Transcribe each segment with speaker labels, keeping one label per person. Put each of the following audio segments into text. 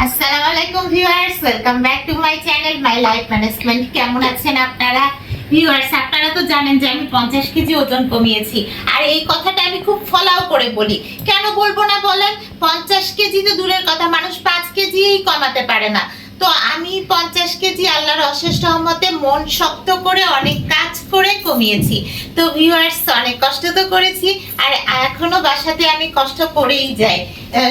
Speaker 1: আসসালামু আলাইকুম viewers, welcome back to my channel my life management. কেমন আছেন আপনারা ভিউয়ার্স? আপনারা তো জানেন যে আমি 50 কেজি ওজন কমিয়েছি, আর এই কথাটা আমি খুব ফলো করে বলি। কেন বলবো না বলেন? 50 কেজি তো দূরের কথা, মানুষ 5 কেজিই কমাতে পারে না। তো আমি 50 কেজি আল্লাহর অশেষ রহমতে মন শক্ত করে অনেক কাজ করে কমিয়েছি। তো ভিউয়ার্স, অনেক কষ্ট তো করেছি, আর এখনো বাসাতে আমি কষ্ট করেই যাই।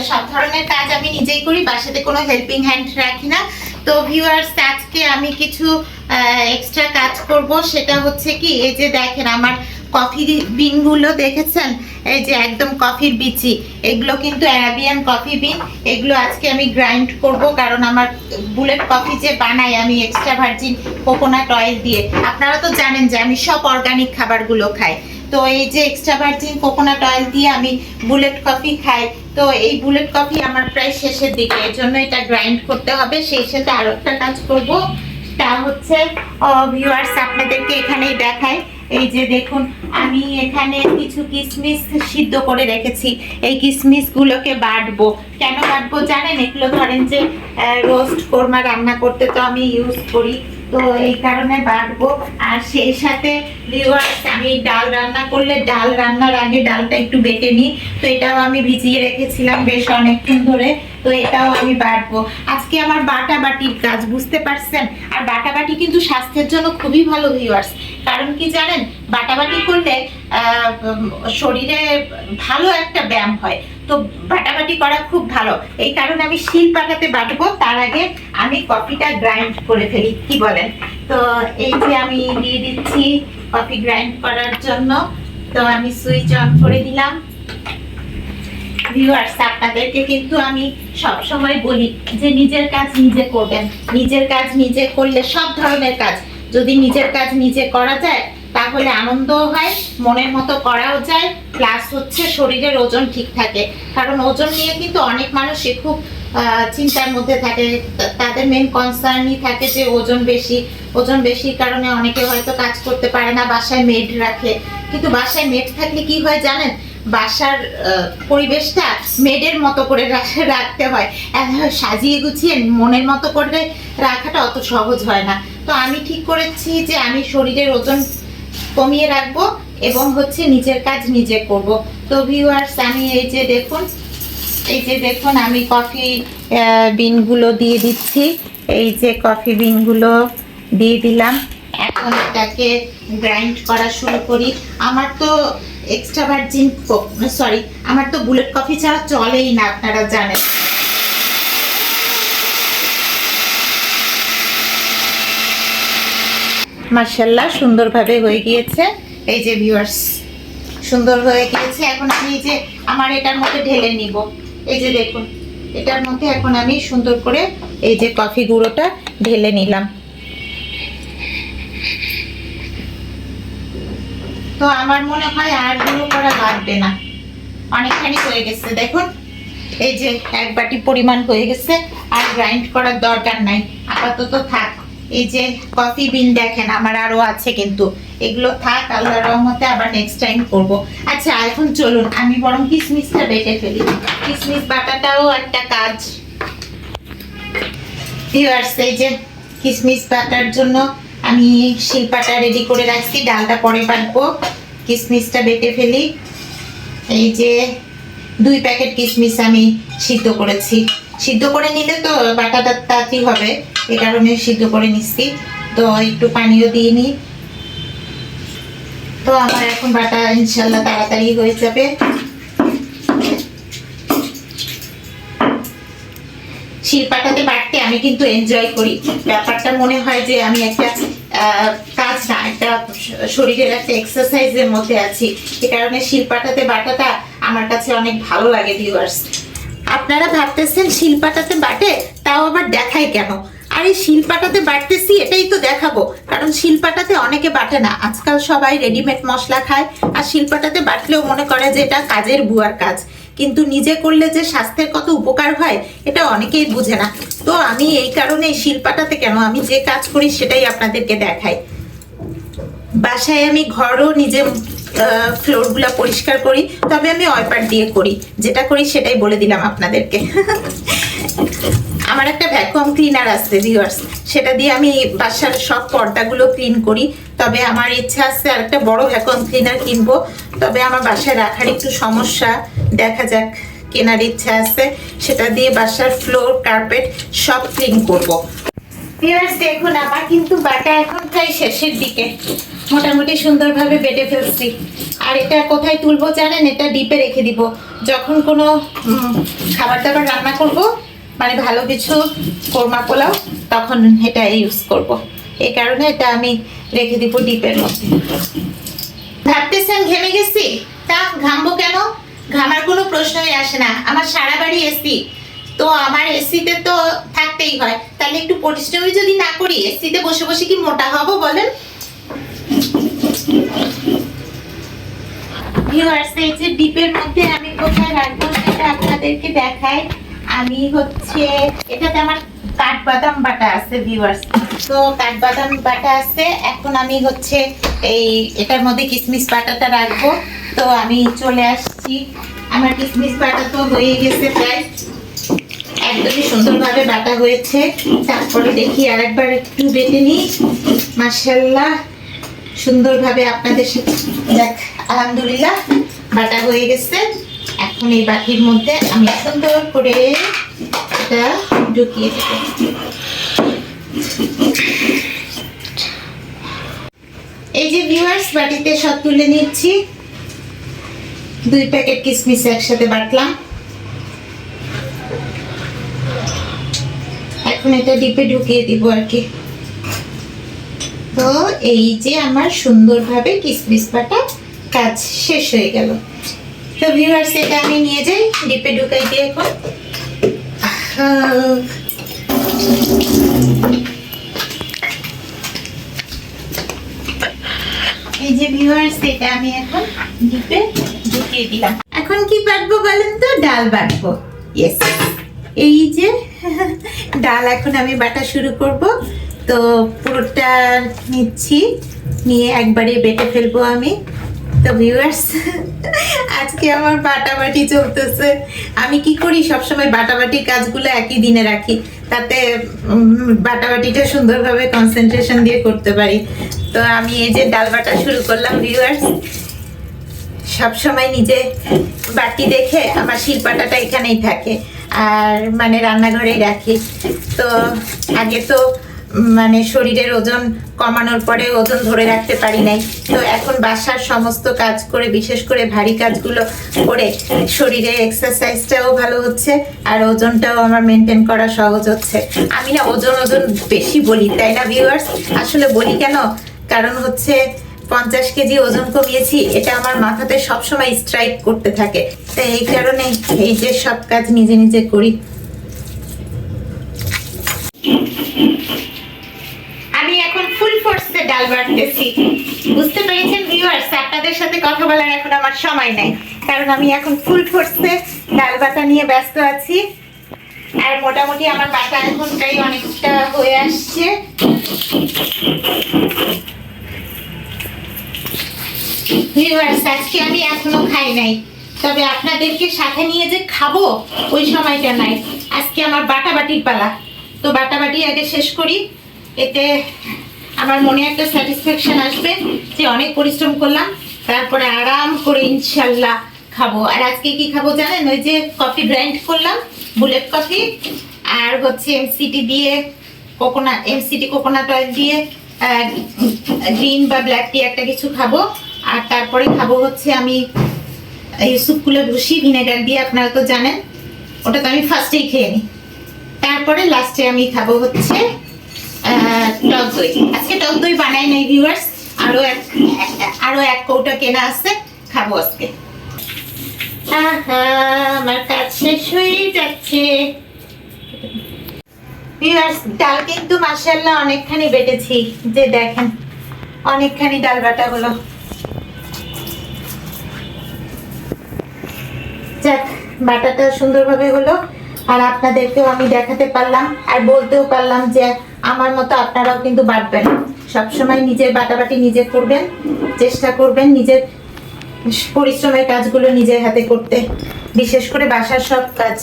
Speaker 1: সব ধরনের কাজ আমি নিজেই করি, বাসাতে কোনো হেল্পিং হ্যান্ড রাখি না। তো ভিউয়ার্স, আজকে আমি কিছু এক্সট্রা কাজ করব। সেটা হচ্ছে কি, এই যে দেখেন আমার কফি বিনগুলো দেখেছেন, এই যে একদম কফির বিচি, এগুলো কিন্তু অ্যারাবিয়ান কফি বিন। এগুলো আজকে আমি গ্রাইন্ড করব, কারণ আমার বুলেট কফি যে বানাই আমি এক্সট্রা ভার্জিন কোকোনাট অয়েল দিয়ে। আপনারা তো জানেন যে আমি সব অর্গানিক খাবারগুলো খাই। তো এই যে এক্সট্রা ভার্জিন কোকোনাট অয়েল দিয়ে আমি বুলেট কফি খাই। তো এই বুলেট কফি আমার প্রায় শেষের দিকে, এর জন্য এটা গ্রাইন্ড করতে হবে। সেই সাথে আরো একটা কাজ করব, তা হচ্ছে ভিউয়ার্স আপনাদেরকে এখানেই দেখাই। এই যে দেখুন, আমি এখানে কিছু কিশমিশ সিদ্ধ করে রেখেছি। এই কিশমিশ গুলোকে বাটবো। কেন বাটবো জানেন? এগুলো ধরেন যে রোস্ট কোরমা রান্না করতে তো আমি ইউজ করি, তো এই কারণে বাটবো। আর সেই সাথে ভিউয়ার্স, আমি ডাল রান্না করলে ডাল রান্নার আগে ডালটা একটু বেটে নিই। তো এটাও আমি ভিজিয়ে রেখেছিলাম বেশ অনেকক্ষণ ধরে, তো এটাও আমি বাটবো। আজকে আমার বাটাবাটির কাজ, বুঝতে পারছেন? আর বাটাবাটি কিন্তু স্বাস্থ্যের জন্য খুবই ভালো ভিউয়ার্স। কারণ কি জানেন? বাটাবাটি করলে শরীরে ভালো একটা ব্যায়াম হয়। তো বাটাবাটি করা খুব ভালো, এই কারণে আমি শিল পাটাতে বাটবো। তার আগে আমি কফিটা গ্রাইন্ড করে ফেলি, কি বলেন? তো এই যে আমি দিয়ে দিচ্ছি কফি গ্রাইন্ড করার জন্য। তো আমি সুইচ অন করে দিলাম। ভিউয়ার্স, আপনাদেরকে কিন্তু আমি সব সময় বলি যে নিজের কাজ নিজে করবেন। নিজের কাজ নিজে করলে সব ধরনের কাজ, যদি নিজের কাজ নিজে করা যায় তাহলে আনন্দও হয়, মনের মতো করাও যায়, প্লাস হচ্ছে শরীরের ওজন ঠিক থাকে। কারণ ওজন নিয়ে কিন্তু অনেক মানুষই খুব চিন্তার মধ্যে থাকে। তাদের মেন কনসার্নই থাকে যে ওজন বেশি। ওজন বেশির কারণে অনেকে হয়তো কাজ করতে পারে না, বাসায় মেড রাখে। কিন্তু বাসায় মেড থাকলে কি হয় জানেন? বাসার পরিবেশটা মেডের মতো করে রাখতে হয়। সাজিয়ে গুছিয়ে মনের মতো করে রাখাটা অত সহজ হয় না। তো আমি ঠিক করেছি যে আমি শরীরের ওজন কমিয়ে রাখবো এবং হচ্ছে নিজের কাজ নিজে করব। তো ভিউয়ার্স, আমি এই যে দেখুন আমি কফি বিনগুলো দিয়ে দিচ্ছি। এই যে কফি বিনগুলো দিয়ে দিলাম। এখন এটাকে গ্রাইন্ড করা শুরু করি। আমার তো এক্সট্রা ভার্জিন আমার তো বুলেট কফি ছাড়া চলেই না, আপনারা জানেন। মাশাআল্লাহ, সুন্দরভাবে হয়ে গিয়েছে। এই যে ভিউয়ার্স, সুন্দর হয়ে গিয়েছে। এখন আমি এই যে আমার এটার মধ্যে ঢেলে নিব। এই যে দেখুন, এটার মধ্যে এখন আমি সুন্দর করে এই যে কফি গুঁড়োটা ঢেলে নিলাম। তো আমার মনে হয় আর গুঁড়ো করা লাগবে না, অনেকখানি হয়ে গেছে। দেখুন, এই যে এক বাটি পরিমাণ হয়ে গেছে, আর গ্রাইন্ড করার দরকার নাই, আপাতত থাক। এই যে কফি বিন দেখেন আমার আরো আছে, কিন্তু এগুলো থাক, আল্লাহর রহমতে আবার নেক্সট টাইম করব। আচ্ছা, এখন চলুন আমি বরং কিশমিশটা বেটে ফেলি। কিশমিশ বাটাটাও একটা কাজ ভিউয়ার্স। এই যে কিশমিশ বাটার জন্য আমি শিলপাটা রেডি করে রাখছি, ডালটা পরে বাটবো। কিশমিশটা বেটে ফেলি। এই যে 2 প্যাকেট কিশমিশ আমি সিদ্ধ করেছি। সিদ্ধ করে নিলে তো বাটাটা তাড়াতাড়ি হবে, এই কারণে সিদ্ধ করে নিচ্ছি। তো একটু পানিও দিয়ে নিই। তো আমার এখন বাটা ইনশাল্লাহ তাড়াতাড়ি হয়ে যাবে। শিলপাটাতে বাটতে আমি কিন্তু এনজয় করি ব্যাপারটা, মনে হয় যে আমি একটা কাজ না, একটা শরীরের একটা এক্সারসাইজের মধ্যে আছি। এই কারণে শিলপাটাতে বাটাটা আমার কাছে অনেক ভালো লাগে ভিউয়ার্স। আপনারা ভাবতেছেন শিলপাটাতে বাটে, তাও আবার দেখাই কেন? আর এই শিলপাটাতে বাটতেছি এটাই তো দেখাবো, কারণ শিলপাটাতে অনেকে বাটে না। আজকাল সবাই রেডিমেড মশলা খায়, আর শিলপাটাতে বাটলেও মনে করে যে এটা কাজের বুয়ার কাজ। কিন্তু নিজে করলে যে স্বাস্থ্যের কত উপকার হয় এটা অনেকেই বুঝে না। তো আমি এই কারণে শিলপাটাতে কেন, আমি যে কাজ করি সেটাই আপনাদেরকে দেখাই। বাসায় আমি ঘরও নিজে ফ্লোরগুলো পরিষ্কার করি, তবে আমি ওয়াইপার দিয়ে করি। যেটা করি সেটাই বলে দিলাম আপনাদেরকে। আমার একটা ভ্যাকুয়াম ক্লিনার আছে ভিউয়ার্স, সেটা দিয়ে আমি বাসার সব পর্দাগুলো ক্লিন করি। তবে আমার ইচ্ছা আছে আর একটা বড় ভ্যাকুয়াম ক্লিনার কিনবো, তবে আমার বাসায় রাখার একটু সমস্যা, দেখা যাক, কেনার ইচ্ছা আছে। সেটা দিয়ে বাসার ফ্লোর কার্পেট সব ক্লিন করব। ভিউয়ার্স দেখুন, আমার কিন্তু বাটা এখন প্রায় শেষের দিকে, মোটামুটি সুন্দরভাবে বেটে ফেলছি। আর এটা কোথায় তুলবো জানেন? এটা ডিপে রেখে দিব। যখন কোনো খাবার দাবার রান্না করব, মানে ভালো কিছু কোরমা পোলাও, তখন এটা ইউজ করব। এই কারণে এটা আমি রেখে দিব ডিপের মধ্যে। ভাবতেছেন ঘেমে গেছি? তা ঘামবো কেন? ঘামার কোনো প্রশ্নই আসে না। আমার সারা বাড়ি এসি, তো আমার এসিতে তো থাকতেই হয়। তাহলে একটু পরিশ্রমই যদি না করি, এসিতে বসে বসে কি মোটা হব বলেন? ভিউয়ার্স, এই যে ডিপের মধ্যে আমি কোথায় রাখবো সেটা আপনাদেরকে দেখাই। আমি হচ্ছে এটাতে আমার কাঠবাদাম বাটা আছে ভিউয়ার্স, তো কাঠবাদাম বাটা আছে। এখন আমি হচ্ছে এটার মধ্যে কিশমিশ বাটাটা রাখবো। তো আমি চলে আসছি, আমার কিশমিশ বাটা তো হয়ে গেছে প্রায়, একদমই সুন্দরভাবে বাটা হয়েছে। তারপরে দেখি আরেকবার একটু বেটে নিই। মাশাআল্লাহ, সুন্দরভাবে আপনাদের সাথে দেখ, আলহামদুলিল্লাহ বাটা হয়ে গেছে। এখন এই বাটির মধ্যে আমি সুন্দর করে এটা ঢুকিয়ে দেব। এই যে ভিউয়ার্স, বাটিতে সব তুলে নিচ্ছি। 2 প্যাকেট কিশমিশ একসাথে বাটলাম। এখন এটা ডিপে ঢুকিয়ে দিব আর কি। তো এই যে আমার সুন্দরভাবে কিশমিশ বাটা কাজ শেষ হয়ে গেল। তো ভিউয়ার্স, এটা আমি নিয়ে যাই ডিপে ঢুকাই দিয়ে। এখন এই যে ভিউয়ার্স, এটা আমি এখন ডিপে ঢুকিয়ে দিলাম। এখন কি বাটবো বলেন তো? ডাল বাটবো। ইয়েস, এই যে ডাল এখন আমি বাটা শুরু করব। তো পুরোটা নিচ্ছি, নিয়ে একবারে বেটে ফেলবো আমি। তো ভিউয়ার্স, আজকে আমার বাটাবাটি চলতেছে। আমি কি করি, সবসময় বাটাবাটির কাজগুলো একই দিনে রাখি, তাতে বাটাবাটিটা সুন্দরভাবে কনসেন্ট্রেশন দিয়ে করতে পারি। তো আমি এই যে ডাল বাটা শুরু করলাম ভিউয়ার্স। সবসময় নিজে বাটি দেখে আমার শিলপাটাটা এখানেই থাকে, আর মানে রান্নাঘরেই রাখি। তো আগে তো মানে শরীরের ওজন কমানোর পরে ওজন ধরে রাখতে পারি নাই, তো এখন বাসার সমস্ত কাজ করে, বিশেষ করে ভারী কাজগুলো করে শরীরে এক্সারসাইজটাও ভালো হচ্ছে, আর ওজনটাও আমার মেনটেন করা সহজ হচ্ছে। আমি না ওজন বেশি বলি, তাই না ভিউয়ার্স? আসলে বলি কেন, কারণ হচ্ছে 50 কেজি ওজন কমিয়েছি, এটা আমার মাথাতে সবসময় স্ট্রাইক করতে থাকে। তাই এই কারণে এই যে সব কাজ নিজে নিজে করি। আমি এখন ফুল ফোর্সে ডাল বাটতেছি। বুঝতে পেরেছেন ভিউয়ার্স? আপনাদের সাথে কথা বলার এখন আমার সময় নাই, কারণ আমি এখন ফুল ফোর্সে ডাল বাটা নিয়ে ব্যস্ত আছি। আর মোটামুটি আমার বাটা এখন প্রায় অনেকটা হয়ে আসছে। ভিউয়ার্স, আজকে আমি এখনো খাই নাই, তবে আপনাদেরকে সাথে নিয়ে যে খাবো ওই সময়টা নাই। আজকে আমার বাটাবাটির পালা। তো বাটাবাটি আগে শেষ করি, এতে আমার মনে একটা স্যাটিসফ্যাকশন আসবে যে অনেক পরিশ্রম করলাম, তারপরে আরাম করে ইনশাল্লাহ খাবো। আর আজকে কি খাবো জানেন? ওই যে কফি গ্রাইন্ড করলাম, বুলেট কফি, আর হচ্ছে এমসিটি কোকোনাট অয়েল দিয়ে গ্রিন বা ব্ল্যাক টি একটা কিছু খাবো। আর তারপরে খাবো হচ্ছে আমি ইউসুফকুলে ভুসি ভিনেগার দিয়ে, আপনারা তো জানেন, ওটা তো আমি ফার্স্টেই খেয়ে নিই। তারপরে লাস্টে আমি খাবো হচ্ছে টক দই। আজকে টক দই বানাই নাই ভিউয়ার্স, আরো এক কৌটা কেনা আছে, খাবো আজকে। আমার কাজ শেষ হয়ে যাচ্ছে ভিউয়ার্স। ডাল কিন্তু মাশাআল্লাহ অনেকখানি বেটেছি, যে দেখেন অনেকখানি ডাল বাটা হলো। যাক, বাটাটা সুন্দরভাবে হলো, আর আপনাদেরকেও আমি দেখাতে পারলাম, আর বলতেও পারলাম যে আমার মতো আপনারাও কিন্তু বাটবেন। সবসময় নিজের বাটাবাটি নিজে করবেন, চেষ্টা করবেন নিজের পরিশ্রমের কাজগুলো নিজের হাতে করতে, বিশেষ করে বাসার সব কাজ।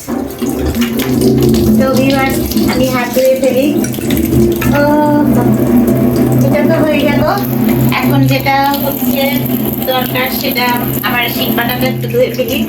Speaker 1: তো ভিউয়ার্স, আমি হাত ধুয়ে ফেলি। ও, এটা তো হয়ে গেল। এখন যেটা হচ্ছে দরকার সেটা আমার শিলপাটাটা একটু ধুয়ে ফেলি।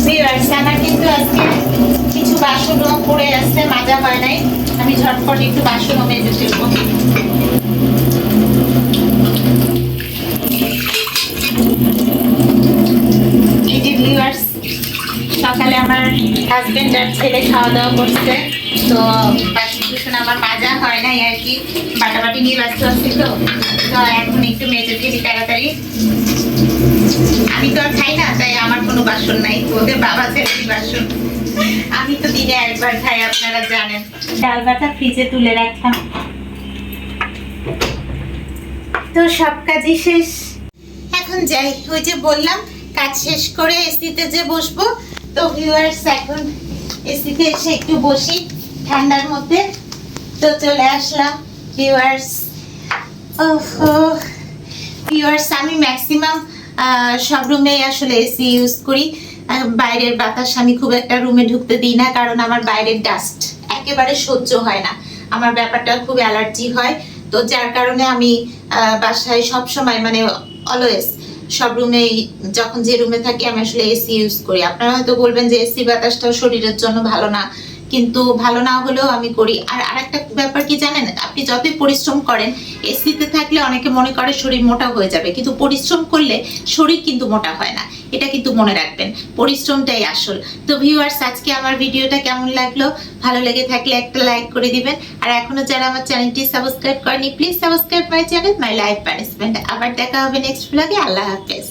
Speaker 1: ভিউয়ার্স, আমার কিন্তু আজকে কিছু বাসনও পড়ে আসছে, মাজা হয় নাই। আমি ঝটপট একটু বাসনও মেজে ফেলবো। এই যে ভিউয়ার্স, সকালে আমার হাজবেন্ড আর ছেলে খাওয়া দাওয়া করছে, তো বাসি কুসন আমার মাজা হয় নাই আর কি, বাটাবাটি নিয়ে ব্যস্ত আছি। তো তো এখন একটু মেজে ফেলি তাড়াতাড়ি। আমি তো আর খাই না, তাই আমার কোনো বাসন নাই, ওদের বাবা ছেলেরই বাসন। আমি তো দিনে একবার খাই, আপনারা জানেন। ডাল বাটা ফ্রিজে তুলে রাখলাম। তো সব কাজই শেষ, এখন যাই। ওই যে বললাম কাজ শেষ করে এসিতে যে বসবো। তো ভিউয়ার্স, এখন এসিতে এসে একটু বসি ঠান্ডার মধ্যে। তো চলে আসলাম ভিউয়ার্স। ওহো ভিউয়ার্স, আমি ম্যাক্সিমাম সব রুমেই আসলে এসি ইউজ করি। বাইরের বাতাস আমি খুব একটা রুমে ঢুকতে দিই না, কারণ আমার বাইরের ডাস্ট একেবারে সহ্য হয় না। আমার ব্যাপারটা খুব অ্যালার্জি হয়। তো যার কারণে আমি বাসায় সব সময় মানে অলওয়েজ সব রুমেই, যখন যে রুমে থাকি আমি আসলে এসি ইউজ করি। আপনারা হয়তো বলবেন যে এসি বাতাসটাও শরীরের জন্য ভালো না, কিন্তু ভালো না হলেও আমি করি। আর আরেকটা ব্যাপার কি জানেন, আপনি যতই পরিশ্রম করেন, এসিতে থাকলে অনেকে মনে করে শরীর মোটা হয়ে যাবে, কিন্তু পরিশ্রম করলে শরীর কিন্তু মোটা হয় না। এটা কিন্তু মনে রাখবেন, পরিশ্রমটাই আসল। তো ভিউয়ার্স, আজকে আমার ভিডিওটা কেমন লাগলো? ভালো লেগে থাকলে একটা লাইক করে দিবেন। আর এখনো যারা আমার চ্যানেলটি সাবস্ক্রাইব করেনি, please subscribe my channel my life management. আবার দেখা হবে নেক্সট ব্লগে। আল্লাহ হাফেজ।